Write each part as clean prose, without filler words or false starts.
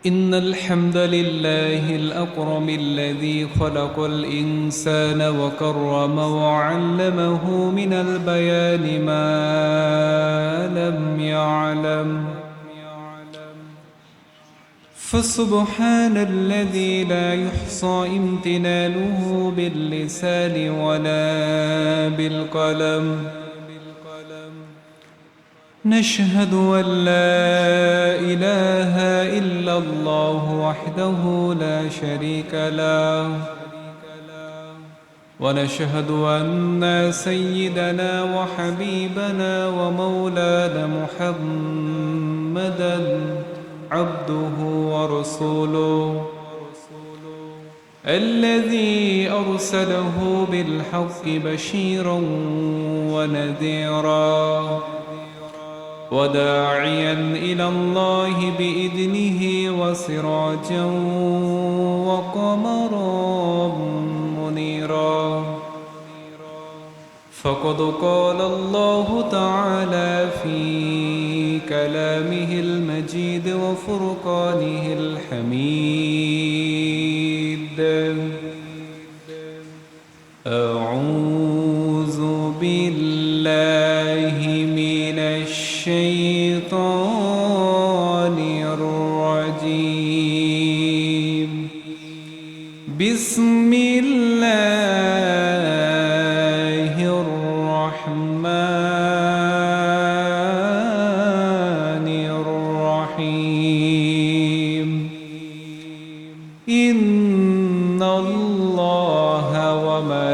إن الحمد لله الأكرم الذي خلق الإنسان وكرم وعلمه من البيان ما لم يعلم فسبحان الذي لا يحصى امتنانه باللسان ولا بالقلم نشهد أن لا إله إلا الله وحده لا شريك له ونشهد أن سيدنا وحبيبنا ومولانا محمدا عبده ورسوله الذي أرسله بالحق بشيرا ونذيرا وداعيا إلى الله بإذنه وسراجا وقمرا منيرا فقد قال الله تعالى في كلامه المجيد وفرقانه الحميد أعوذ بالله من الشيطان الرجيم بسم الله الرحمن الرحيم إن الله وملائكته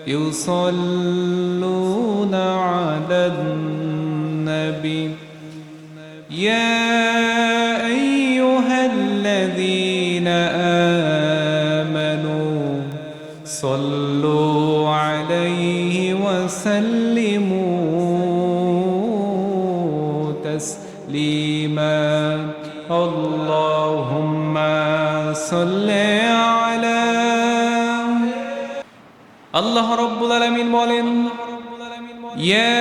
يصلون على النبي يا أيها الذين آمنوا صلوا عليه وسلموا تسليما اللهم صل على আল্লাহ রাব্বুল আলামিন বলেন ইয়া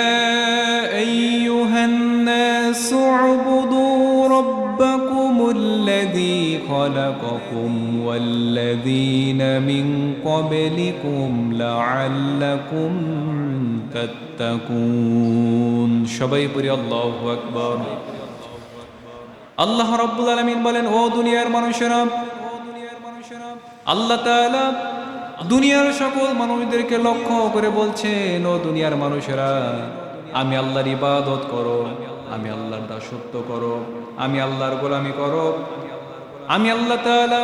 আইয়ুহান নাসু উবুদু রাব্বাকুমুল্লাযী খালাকাকুম ওয়াল্লাযীনা মিন ক্বাবলিকুম লাআল্লাকুম তাত্তাকুন সবাই পড়ি আল্লাহু আকবার আল্লাহ রাব্বুল আলামিন বলেন ও দুনিয়ার মানুষেরা আল্লাহ তাআলা দুনিয়ার সকল মানুষদেরকে লক্ষ্য করে বলছেন ও দুনিয়ার মানুষেরা আমি আল্লাহর ইবাদত করো আমি আল্লাহর দাসত্ব করো আমি আল্লাহর গোলামি করো আমি আল্লাহ তাআলা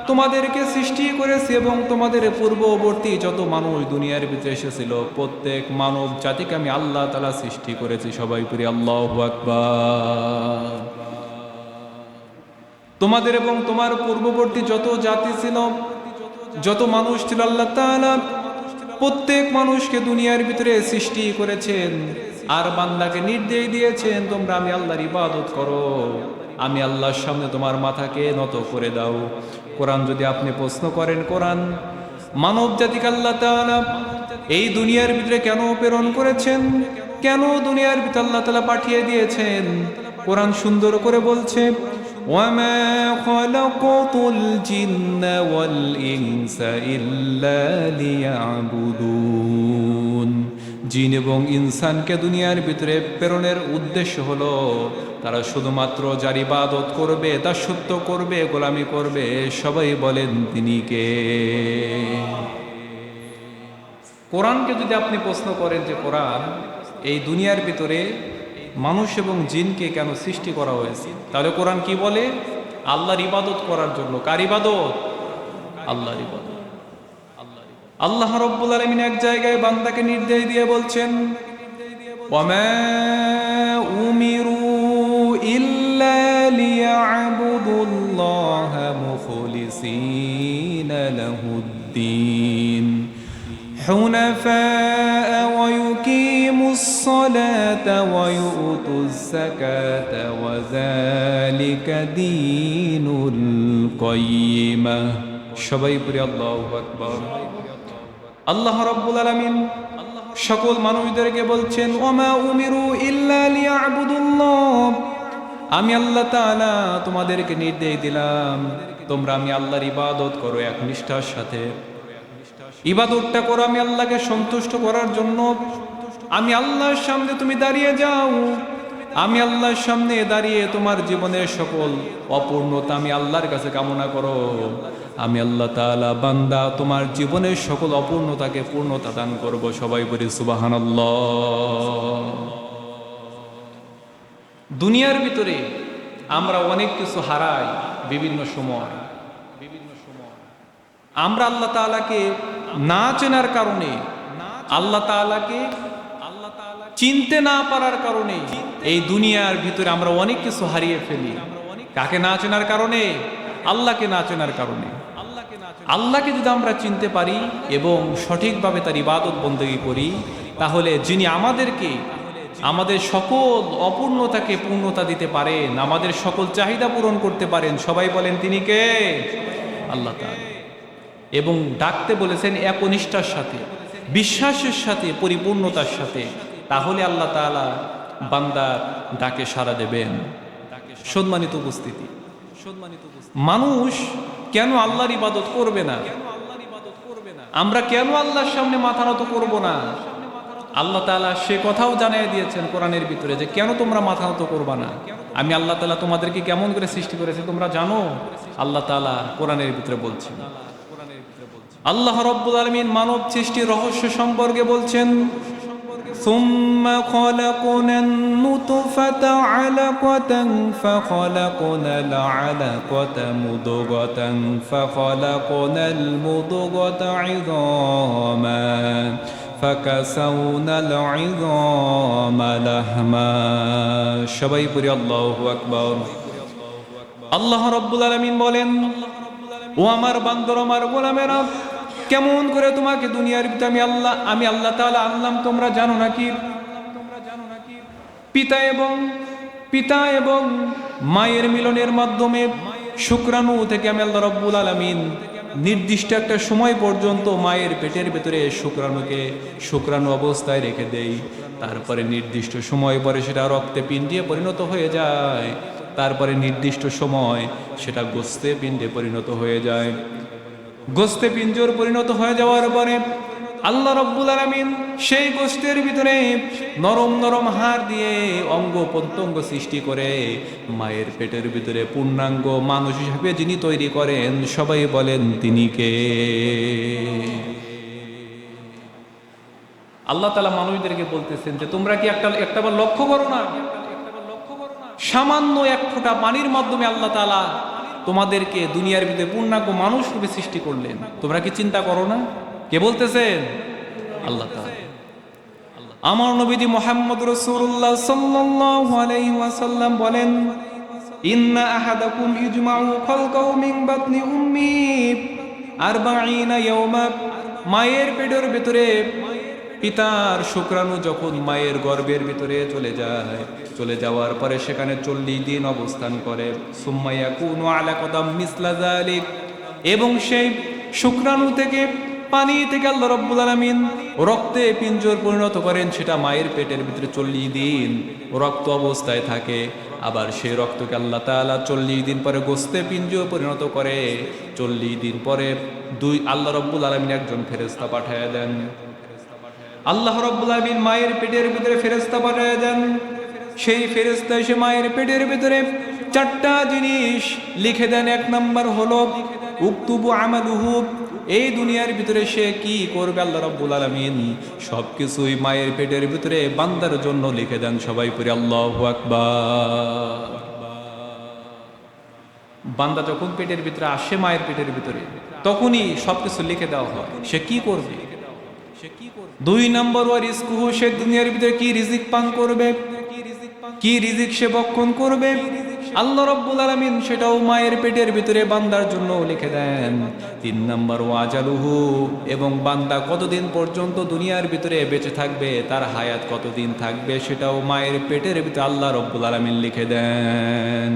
তোমাদেরকে সৃষ্টি করেছি এবং তোমাদের পূর্ববর্তী যত মানুষ দুনিয়ার ভিতরে এসেছিল প্রত্যেক মানব জাতিকে আমি আল্লাহ তাআলা সৃষ্টি করেছি সবাই পড়ি আল্লাহু আকবার তোমাদের এবং তোমার পূর্ববর্তী যত জাতি ছিল যত মানুষ ছিল আল্লাহ তাআলা প্রত্যেক মানুষকে দুনিয়ার ভিতরে সৃষ্টি করেছেন আর বান্দাকে নির্দেশ দিয়েছেন তোমরা আমি আল্লাহর ইবাদত করো আমি আল্লাহর সামনে তোমার মাথাকে নত করে দাও কোরআন যদি আপনি প্রশ্ন করেন কোরআন মানব জাতিকে আল্লাহ তাআলা এই দুনিয়ার ভিতরে কেন প্রেরণ করেছেন কেন দুনিয়ার ভিতরে আল্লাহ তাআলা পাঠিয়ে দিয়েছেন কোরআন সুন্দর করে বলছে وَمَا خَلَقْتُ الْجِنَّ وَالْإِنسَ إِلَّا لِيَعْبُدُونَ জিন এবং ইনসানকে দুনিয়ার ভিতরে প্রেরণের উদ্দেশ্য হলো তারা শুধুমাত্র যার ইবাদত করবে দাসত্ব করবে গোলামি করবে সবাই বলেন তিনি কে কোরআনকে যদি আপনি প্রশ্ন করেন যে কোরআন এই দুনিয়ার ভিতরে মানুষ এবং জিনকে কেন সৃষ্টি করা হয়েছে তাহলে কোরআন কি বলে আল্লাহর ইবাদত করার জন্য কার ইবাদত আল্লাহর ইবাদত আল্লাহ রাব্বুল আলামিন এক জায়গায় বান্দাকে নির্দেশ দিয়ে বলছেন ওয়ামা উমিরু ইল্লা লিয়া'বুদুল্লাহা মুখলিসিনা লাহুদ্দিন حنفاء ويقيموا الصلاة ويؤتوا الزكاة وذلك دين القيمة সবাই পড়ি আল্লাহু আকবার আল্লাহ রাব্বুল আলামিন সকল মানুষদেরকে বলছেন ওমা উমিরু ইল্লা লিয়া'বুদুল্লাহ আমি আল্লাহ তাআলা তোমাদেরকে নির্দেশ দিলাম তোমরা আমি আল্লাহর ইবাদত করো একনিষ্ঠার সাথে। ইবাদতটা করো আমি আল্লাহকে সন্তুষ্ট করার জন্য। আমি আল্লাহর সামনে তুমি দাঁড়িয়ে যাও, আমি আল্লাহর সামনে দাঁড়িয়ে তোমার জীবনের সকল অপূর্ণতা আমি আল্লাহর কাছে কামনা করো। আমি আল্লাহ তাআলা বান্দা তোমার জীবনের সকল অপূর্ণতাকে পূর্ণতা দান করব। সবাই বলি সুবহানাল্লাহ। দুনিয়ার ভিতরে আমরা অনেক কিছু হারাই বিভিন্ন সময়। আমরা আল্লাহ তাআলাকে না চেনার কারণে, আল্লাহ তাআলাকে চিনতে না পারার কারণে এই দুনিয়ার ভিতরে আমরা অনেক কিছু হারিয়ে ফেলি। কাকে না চেনার কারণে? আল্লাহকে না চেনার কারণে। আল্লাহকে যদি আমরা চিনতে পারি এবং সঠিকভাবে তার ইবাদত বন্দেগী করি, তাহলে যিনি আমাদেরকে আমাদের সকল অপূর্ণতাকে পূর্ণতা দিতে পারেন, আমাদের সকল চাহিদা পূরণ করতে পারেন, সবাই বলেন তিনি কে? আল্লাহ তাআলা। এবং ডাকতে বলেছেন একনিষ্ঠার সাথে, বিশ্বাসের সাথে, পরিপূর্ণতার সাথে। তাহলে আল্লাহ তাআলা বান্দার ডাকে সাড়া দেবেন। সম্মানিত উপস্থিতি, মানুষ কেন আল্লাহর ইবাদত করবে না? আমরা কেন আল্লাহর সামনে মাথা নত করব না? আল্লাহ তাআলা সে কথাও জানিয়ে দিয়েছেন কোরআনের ভিতরে যে কেন তোমরা মাথা নত করবা না। আমি আল্লাহ তাআলা তোমাদেরকে কেমন করে সৃষ্টি করেছি তোমরা জানো? আল্লাহ তাআলা কোরআনের ভিতরে বলছেন। আল্লাহ রাব্বুল আলামিন মানব সৃষ্টির রহস্য সম্পর্কে বলছেন, ثم خلقنا النطفة علقة فخلقنا العلقة مضغة فخلقنا المضغة عظاما فكسونا العظام لحما। সবাই পড়ি আল্লাহু আকবার। আল্লাহ রাব্বুল আলামিন বলেন, ও আমার বান্দর, আমার গোলামেরা, কেমন করে তোমাকে দুনিয়ার ভিতরে আমি আল্লাহ তাআলা আনলাম তোমরা জানো নাকি? পিতা এবং মায়ের মিলনের মাধ্যমে শুক্রাণু থেকে আমি আল্লাহ রাব্বুল আলামিন নির্দিষ্ট একটা সময় পর্যন্ত মায়ের পেটের ভেতরে শুক্রাণু অবস্থায় রেখে দেই। তারপরে নির্দিষ্ট সময় পরে সেটা রক্তে পিণ্ডে পরিণত হয়ে যায়। তারপরে নির্দিষ্ট সময় সেটা গোস্তে পিণ্ডে পরিণত হয়ে যায়। গোস্তে পিঞ্জর পরিণত হয়ে যাওয়ার পরে আল্লাহ রাব্বুল আলামিন সেই গোস্তের ভিতরে নরম নরম হাড় দিয়ে অঙ্গ প্রত্যঙ্গ সৃষ্টি করে মায়ের পেটের ভিতরে পূর্ণাঙ্গ মানুষ হিসেবে যিনি তৈরি করেন, সবাই বলেন তিনি কে? আল্লাহ তাআলা মানুষদেরকে বলতেছেন যে তোমরা কি একটাবার লক্ষ্য করো না? সামান্য এক ফোঁটা পানির মাধ্যমে আল্লাহ তাআলা তোমাদেরকে দুনিয়ার ভিতরে পূর্ণাঙ্গ মানুষ রূপে সৃষ্টি করলেন। তোমরা কি চিন্তা করো না? কে বলতেছেন? আল্লাহ তাআলা। আমার নবীজি মুহাম্মদ রাসূলুল্লাহ সাল্লাল্লাহু আলাইহি ওয়াসাল্লাম বলেন, ইন্না আহাদাকুম ইজমাউ খালকাহু মিন বাতনি উম্মি 40 ইয়াওমা। মায়ের পেটের ভিতরে পিতার শুক্রাণু যখন মায়ের গর্ভের ভিতরে চলে যাওয়ার পরে সেখানে 40 দিন অবস্থান করে। সুম্মা ইয়াকুনু আলাকাতাম মিসলা যালিক। এবং সেই শুক্রাণু থেকে পানি থেকে আল্লাহ রাব্বুল আলামিন রক্তে পিঞ্জর পরিণত করেন। সেটা মায়ের পেটের ভিতরে 40 দিন রক্ত অবস্থায় থাকে। আবার সেই রক্তকে আল্লাহ তাআলা 40 দিন পরে গোস্তে পিঞ্জর পরিণত করে। 40 দিন পরে আল্লাহ রাব্বুল আলামিন একজন ফেরেশতা পাঠিয়ে দেন। আল্লাহ রাব্বুল আলামিন মায়ের পেটের ভিতরে ফেরেশতা পাঠিয়ে দেন। সেই ফেরেশতা এসে মায়ের পেটের ভিতরে 4টা জিনিস লিখে দেন। 1 নাম্বার হলো উকতুবু আমালুহু। এই দুনিয়ার ভিতরে সে কি করবে আল্লাহ রাব্বুল আলামিন সবকিছুই মায়ের পেটের ভিতরে বান্দার জন্য লিখে দেন। সবাই পড়ি আল্লাহু আকবার। বান্দা যখন পেটের ভিতরে আসে, মায়ের পেটের ভিতরে, তখনই সবকিছু লিখে দেওয়া হয় সে কি করবে। 2 নম্বর ওয়া রিজকুহু, সে দুনিয়ার ভিতরে কি রিজিক পান করবে, কি রিজিক সে ভক্ষণ করবে, আল্লাহ রাব্বুল আলামিন সেটাও মায়ের পেটের ভিতরে বান্দার জন্য লিখে দেন। 3 নম্বর ওয়া আজালুহু, এবং বান্দা কতদিন পর্যন্ত দুনিয়ার ভিতরে বেঁচে থাকবে, তার হায়াত কতদিন থাকবে, সেটাও মায়ের পেটের ভিতরে আল্লাহ রাব্বুল আলামিন লিখে দেন।